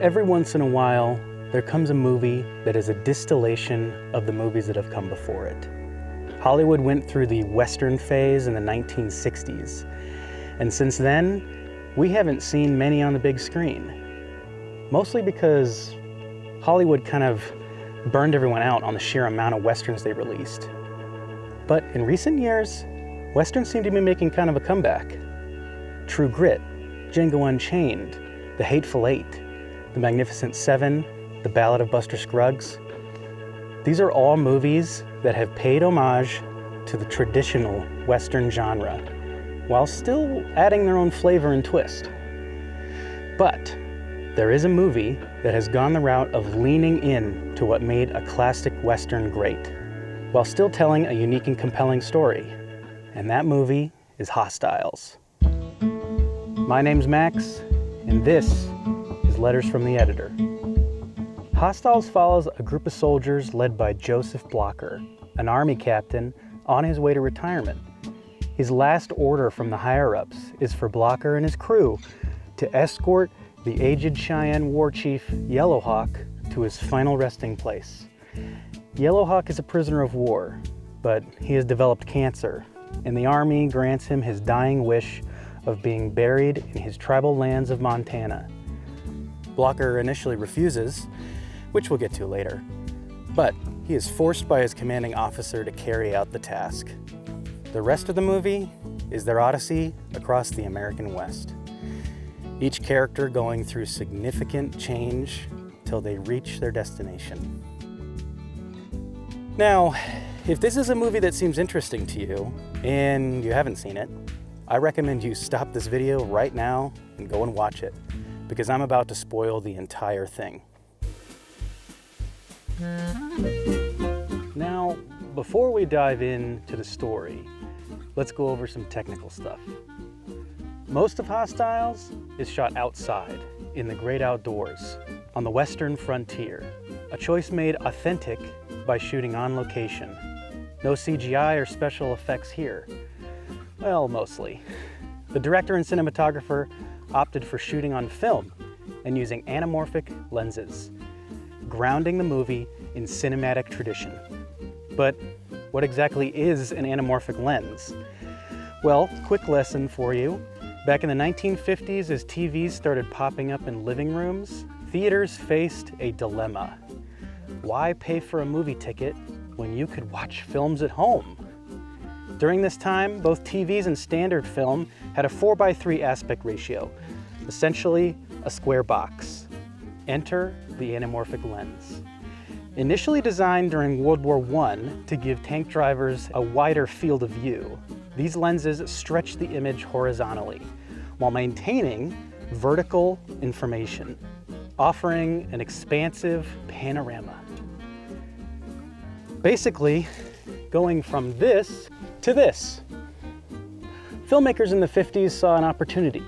Every once in a while, there comes a movie that is a distillation of the movies that have come before it. Hollywood went through the Western phase in the 1960s, and since then, we haven't seen many on the big screen. Mostly because Hollywood kind of burned everyone out on the sheer amount of Westerns they released. But in recent years, Westerns seem to be making kind of a comeback. True Grit, Django Unchained, The Hateful Eight, The Magnificent Seven, The Ballad of Buster Scruggs. These are all movies that have paid homage to the traditional Western genre, while still adding their own flavor and twist. But there is a movie that has gone the route of leaning in to what made a classic Western great, while still telling a unique and compelling story. And that movie is Hostiles. My name's Max, and this is Letters from the Editor. Hostiles follows a group of soldiers led by Joseph Blocker, an army captain on his way to retirement. His last order from the higher-ups is for Blocker and his crew to escort the aged Cheyenne war chief Yellowhawk to his final resting place. Yellowhawk is a prisoner of war, but he has developed cancer, and the Army grants him his dying wish of being buried in his tribal lands of Montana. Blocker initially refuses, which we'll get to later, but he is forced by his commanding officer to carry out the task. The rest of the movie is their odyssey across the American West, each character going through significant change till they reach their destination. Now, if this is a movie that seems interesting to you, and you haven't seen it, I recommend you stop this video right now and go and watch it, because I'm about to spoil the entire thing. Now, before we dive into the story, let's go over some technical stuff. Most of Hostiles is shot outside, in the great outdoors, on the western frontier, a choice made authentic by shooting on location. No CGI or special effects here. Well, mostly. The director and cinematographer opted for shooting on film and using anamorphic lenses, grounding the movie in cinematic tradition. But what exactly is an anamorphic lens? Well, quick lesson for you. Back in the 1950s, as TVs started popping up in living rooms, theaters faced a dilemma. Why pay for a movie ticket when you could watch films at home? During this time, both TVs and standard film had a 4:3 aspect ratio, essentially a square box. Enter the anamorphic lens. Initially designed during World War I to give tank drivers a wider field of view, these lenses stretch the image horizontally while maintaining vertical information, offering an expansive panorama. Basically, going from this to this. Filmmakers in the 50s saw an opportunity.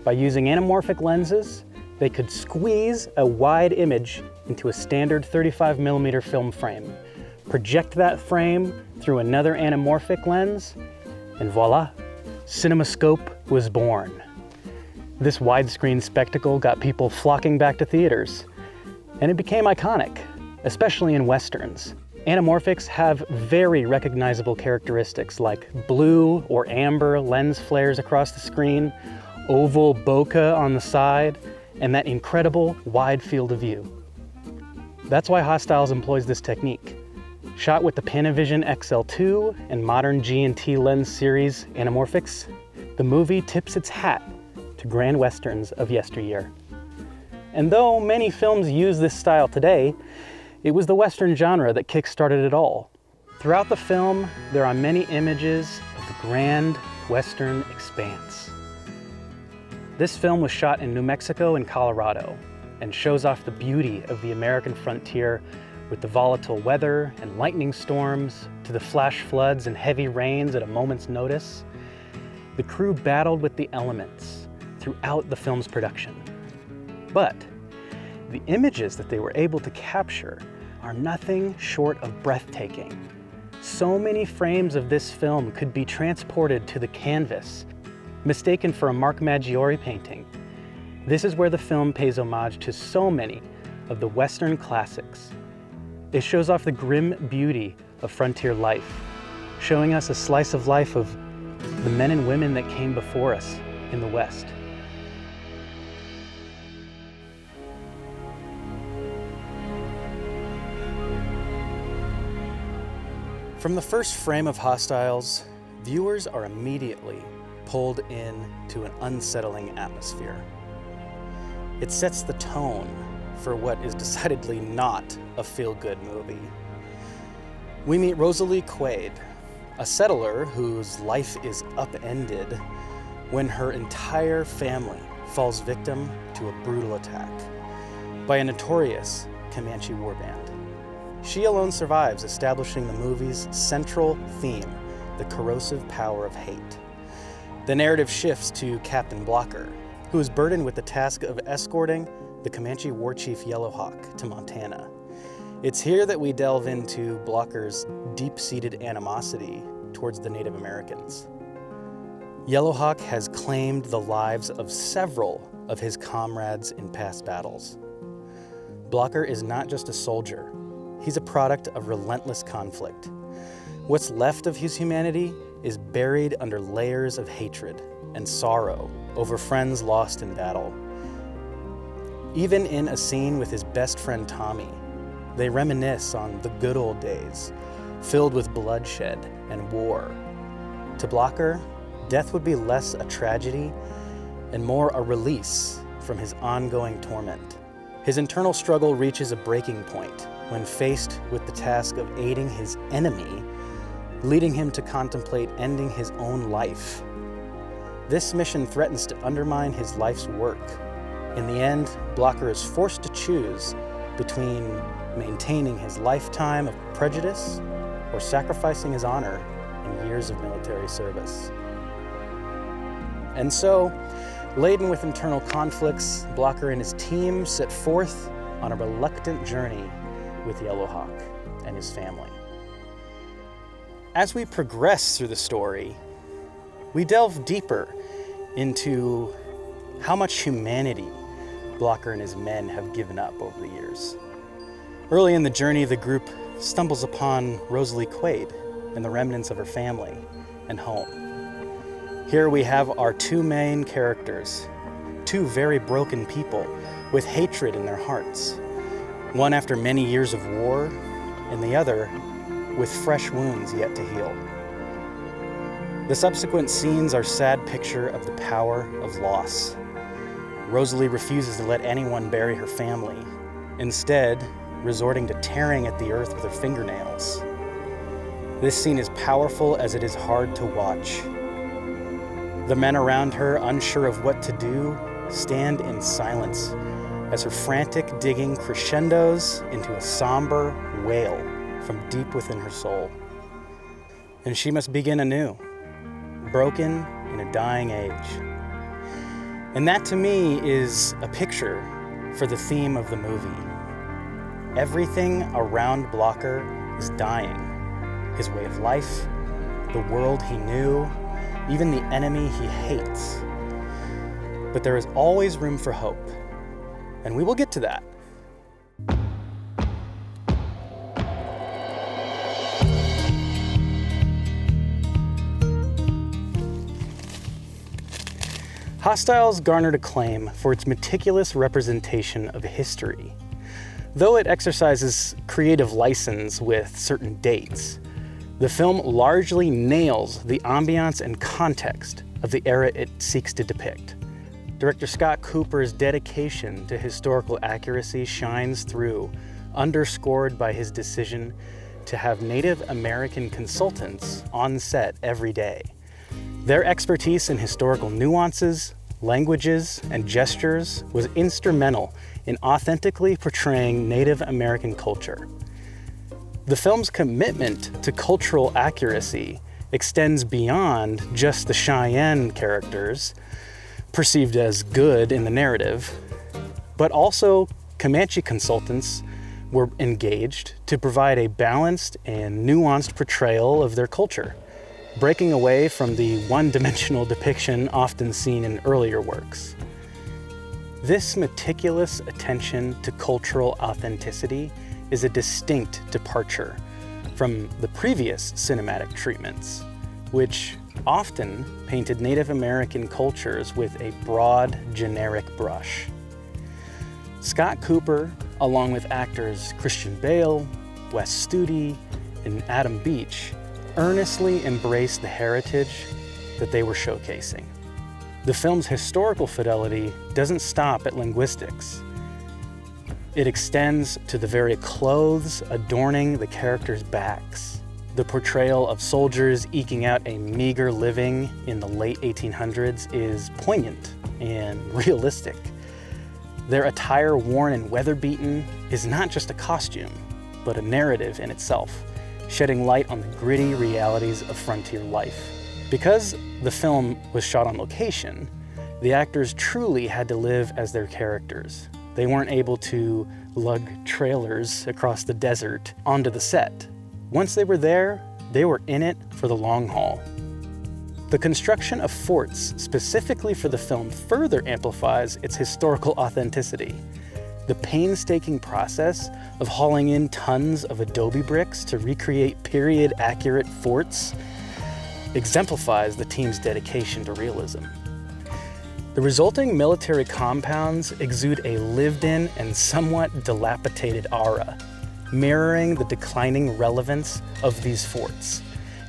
By using anamorphic lenses, they could squeeze a wide image into a standard 35mm film frame, project that frame through another anamorphic lens, and voila, CinemaScope was born. This widescreen spectacle got people flocking back to theaters, and it became iconic, especially in Westerns. Anamorphics have very recognizable characteristics like blue or amber lens flares across the screen, oval bokeh on the side, and that incredible wide field of view. That's why Hostiles employs this technique. Shot with the Panavision XL2 and modern G&T lens series anamorphics, the movie tips its hat to grand westerns of yesteryear. And though many films use this style today, it was the Western genre that kick-started it all. Throughout the film, there are many images of the grand Western expanse. This film was shot in New Mexico and Colorado, and shows off the beauty of the American frontier with the volatile weather and lightning storms to the flash floods and heavy rains at a moment's notice. The crew battled with the elements throughout the film's production. But the images that they were able to capture are nothing short of breathtaking. So many frames of this film could be transported to the canvas, mistaken for a Mark Maggiore painting. This is where the film pays homage to so many of the Western classics. It shows off the grim beauty of frontier life, showing us a slice of life of the men and women that came before us in the West. From the first frame of Hostiles, viewers are immediately pulled into an unsettling atmosphere. It sets the tone for what is decidedly not a feel-good movie. We meet Rosalie Quaid, a settler whose life is upended when her entire family falls victim to a brutal attack by a notorious Comanche warband. She alone survives, establishing the movie's central theme, the corrosive power of hate. The narrative shifts to Captain Blocker, who is burdened with the task of escorting the Comanche war chief Yellowhawk to Montana. It's here that we delve into Blocker's deep-seated animosity towards the Native Americans. Yellowhawk has claimed the lives of several of his comrades in past battles. Blocker is not just a soldier. He's a product of relentless conflict. What's left of his humanity is buried under layers of hatred and sorrow over friends lost in battle. Even in a scene with his best friend Tommy, they reminisce on the good old days, filled with bloodshed and war. To Blocker, death would be less a tragedy and more a release from his ongoing torment. His internal struggle reaches a breaking point when faced with the task of aiding his enemy, leading him to contemplate ending his own life. This mission threatens to undermine his life's work. In the end, Blocker is forced to choose between maintaining his lifetime of prejudice or sacrificing his honor in years of military service. And so, laden with internal conflicts, Blocker and his team set forth on a reluctant journey with Yellowhawk and his family. As we progress through the story, we delve deeper into how much humanity Blocker and his men have given up over the years. Early in the journey, the group stumbles upon Rosalie Quaid and the remnants of her family and home. Here we have our two main characters, two very broken people with hatred in their hearts. One after many years of war, and the other with fresh wounds yet to heal. The subsequent scenes are a sad picture of the power of loss. Rosalie refuses to let anyone bury her family, instead resorting to tearing at the earth with her fingernails. This scene is powerful as it is hard to watch. The men around her, unsure of what to do, stand in silence as her frantic digging crescendos into a somber wail from deep within her soul. And she must begin anew, broken in a dying age. And that to me is a picture for the theme of the movie. Everything around Blocker is dying. His way of life, the world he knew, even the enemy he hates. But there is always room for hope. And we will get to that. Hostiles garnered acclaim for its meticulous representation of history. Though it exercises creative license with certain dates, the film largely nails the ambiance and context of the era it seeks to depict. Director Scott Cooper's dedication to historical accuracy shines through, underscored by his decision to have Native American consultants on set every day. Their expertise in historical nuances, languages, and gestures was instrumental in authentically portraying Native American culture. The film's commitment to cultural accuracy extends beyond just the Cheyenne characters, perceived as good in the narrative, but also Comanche consultants were engaged to provide a balanced and nuanced portrayal of their culture, breaking away from the one-dimensional depiction often seen in earlier works. This meticulous attention to cultural authenticity is a distinct departure from the previous cinematic treatments, which often painted Native American cultures with a broad, generic brush. Scott Cooper, along with actors Christian Bale, Wes Studi, and Adam Beach, earnestly embraced the heritage that they were showcasing. The film's historical fidelity doesn't stop at linguistics. It extends to the very clothes adorning the characters' backs. The portrayal of soldiers eking out a meager living in the late 1800s is poignant and realistic. Their attire, worn and weather-beaten, is not just a costume, but a narrative in itself, shedding light on the gritty realities of frontier life. Because the film was shot on location, the actors truly had to live as their characters. They weren't able to lug trailers across the desert onto the set. Once they were there, they were in it for the long haul. The construction of forts specifically for the film further amplifies its historical authenticity. The painstaking process of hauling in tons of adobe bricks to recreate period-accurate forts exemplifies the team's dedication to realism. The resulting military compounds exude a lived-in and somewhat dilapidated aura, mirroring the declining relevance of these forts.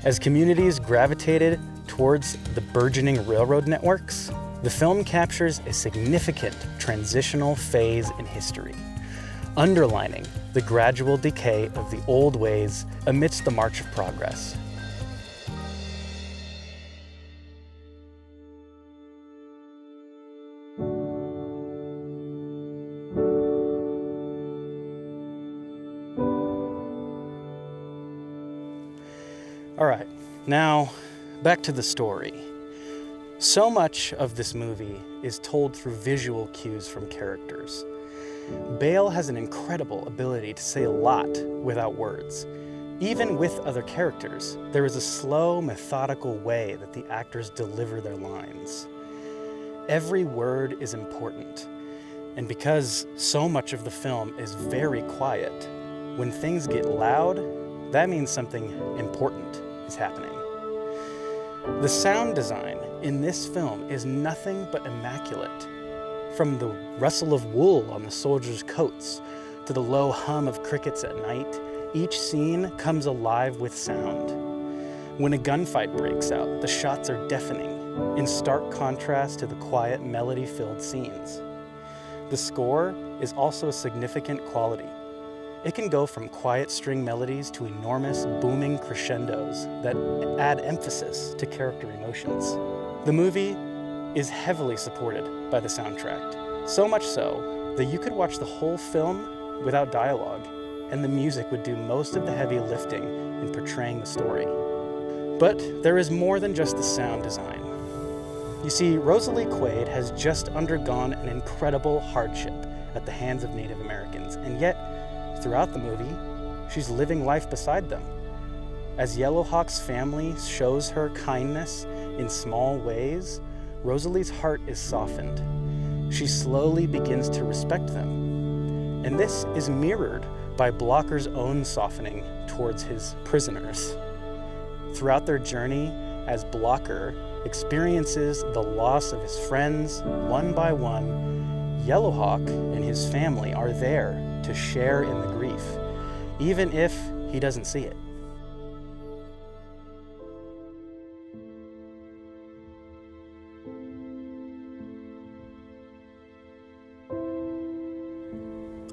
As communities gravitated towards the burgeoning railroad networks, the film captures a significant transitional phase in history, underlining the gradual decay of the old ways amidst the march of progress. All right, now back to the story. So much of this movie is told through visual cues from characters. Bale has an incredible ability to say a lot without words. Even with other characters, there is a slow, methodical way that the actors deliver their lines. Every word is important, and because so much of the film is very quiet, when things get loud, that means something important is happening. The sound design in this film is nothing but immaculate. From the rustle of wool on the soldiers' coats to the low hum of crickets at night, each scene comes alive with sound. When a gunfight breaks out, the shots are deafening, in stark contrast to the quiet, melody-filled scenes. The score is also a significant quality. It can go from quiet string melodies to enormous booming crescendos that add emphasis to character emotions. The movie is heavily supported by the soundtrack, so much so that you could watch the whole film without dialogue, and the music would do most of the heavy lifting in portraying the story. But there is more than just the sound design. You see, Rosalie Quaid has just undergone an incredible hardship at the hands of Native Americans, and yet, throughout the movie, she's living life beside them. As Yellowhawk's family shows her kindness in small ways, Rosalie's heart is softened. She slowly begins to respect them. And this is mirrored by Blocker's own softening towards his prisoners. Throughout their journey, as Blocker experiences the loss of his friends one by one, Yellowhawk and his family are there to share in the grief, even if he doesn't see it.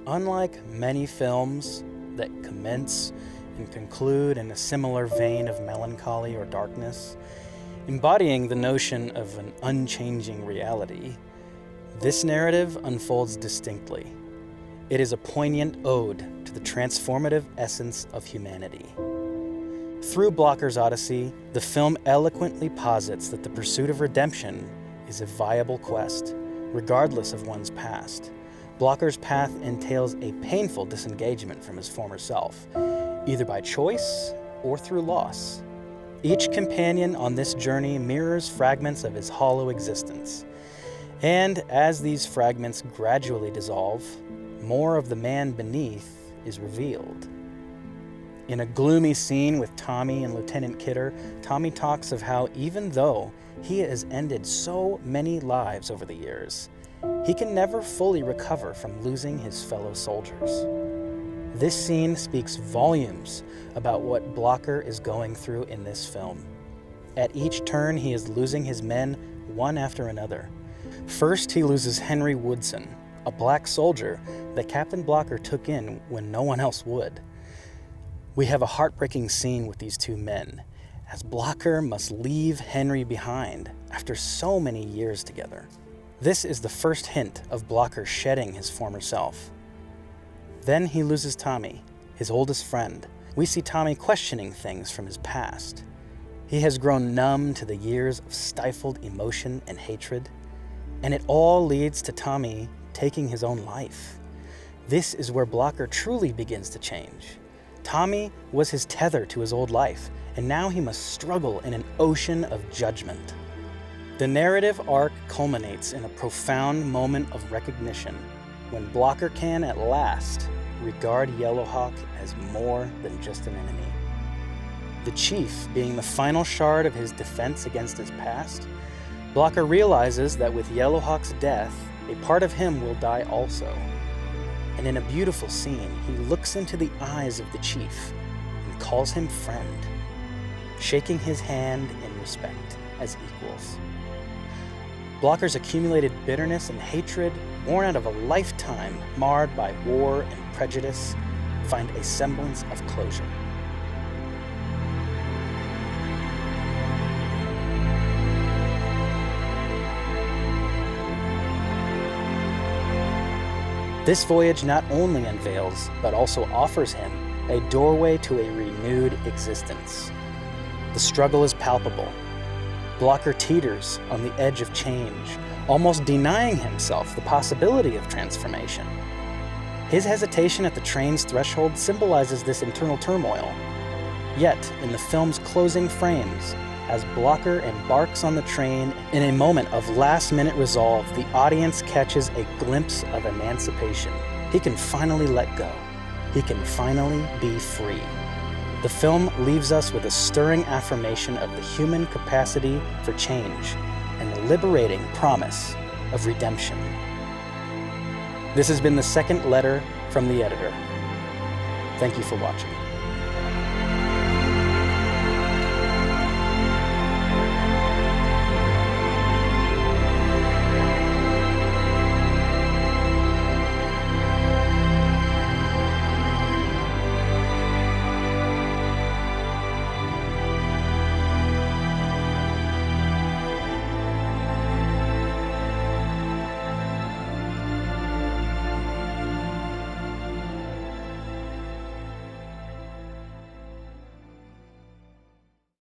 Unlike many films that commence and conclude in a similar vein of melancholy or darkness, embodying the notion of an unchanging reality, this narrative unfolds distinctly. It is a poignant ode to the transformative essence of humanity. Through Blocker's Odyssey, the film eloquently posits that the pursuit of redemption is a viable quest, regardless of one's past. Blocker's path entails a painful disengagement from his former self, either by choice or through loss. Each companion on this journey mirrors fragments of his hollow existence, And as these fragments gradually dissolve, more of the man beneath is revealed. In a gloomy scene with Tommy and Lieutenant Kidder, Tommy talks of how even though he has ended so many lives over the years, he can never fully recover from losing his fellow soldiers. This scene speaks volumes about what Blocker is going through in this film. At each turn, he is losing his men one after another. First, he loses Henry Woodson, a black soldier that Captain Blocker took in when no one else would. We have a heartbreaking scene with these two men, as Blocker must leave Henry behind after so many years together. This is the first hint of Blocker shedding his former self. Then he loses Tommy, his oldest friend. We see Tommy questioning things from his past. He has grown numb to the years of stifled emotion and hatred, and it all leads to Tommy taking his own life. This is where Blocker truly begins to change. Tommy was his tether to his old life, and now he must struggle in an ocean of judgment. The narrative arc culminates in a profound moment of recognition when Blocker can, at last, regard Yellowhawk as more than just an enemy. The chief being the final shard of his defense against his past, Blocker realizes that with Yellowhawk's death, a part of him will die also. And in a beautiful scene, he looks into the eyes of the chief and calls him friend, shaking his hand in respect as equals. Blocker's accumulated bitterness and hatred, born out of a lifetime marred by war and prejudice, find a semblance of closure. This voyage not only unveils, but also offers him a doorway to a renewed existence. The struggle is palpable. Blocker teeters on the edge of change, almost denying himself the possibility of transformation. His hesitation at the train's threshold symbolizes this internal turmoil. Yet, in the film's closing frames, as Blocker embarks on the train in a moment of last-minute resolve, the audience catches a glimpse of emancipation. He can finally let go. He can finally be free. The film leaves us with a stirring affirmation of the human capacity for change and the liberating promise of redemption. This has been the second letter from the editor. Thank you for watching.